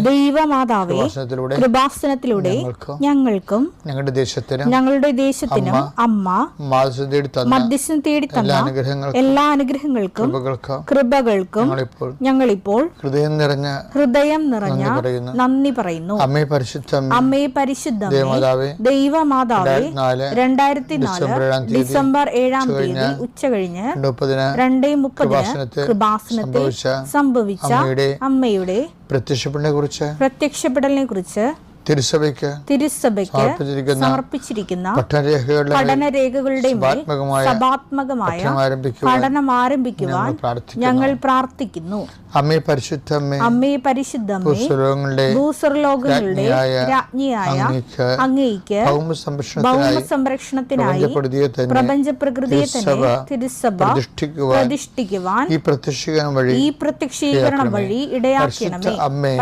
ദൈവമാതാവേ, കൃപാസനത്തിലൂടെ ഞങ്ങൾക്കും ഞങ്ങളുടെ ദേശത്തിനും അമ്മ മധ്യസ്ഥം തേടി തന്ന എല്ലാ അനുഗ്രഹങ്ങൾക്കും കൃപകൾക്കും ഞങ്ങളിപ്പോൾ ഹൃദയം നിറഞ്ഞ നന്ദി പറയുന്നു. അമ്മേ പരിശുദ്ധമേ, ദൈവമാതാവേ, 2004 ഡിസംബർ 7 തീയതി ഉച്ചകഴിഞ്ഞ് 2:30 കൃപാസനത്തിൽ സംഭവിച്ച അമ്മയുടെ പ്രത്യക്ഷപ്പെടലിനെ കുറിച്ച് തിരുസഭയ്ക്ക് സമർപ്പിച്ചിരിക്കുന്ന പഠനരേഖകളുടെ സഭാത്മകമായ പഠനം ആരംഭിക്കുവാൻ ഞങ്ങൾ പ്രാർത്ഥിക്കുന്നു. അമ്മേ പരിശുദ്ധമേ, ഭൂസ്വർലോകങ്ങളുടെ രാജ്ഞിയായ അങ്ങേയ്ക്ക് ഭൗമസംരക്ഷണത്തിനായി പ്രപഞ്ച പ്രകൃതിയെ തന്നെ തിരുസഭ പ്രതിഷ്ഠിക്കുവാൻ ഈ പ്രത്യക്ഷീകരണം വഴി ഇടയാക്കണമേ.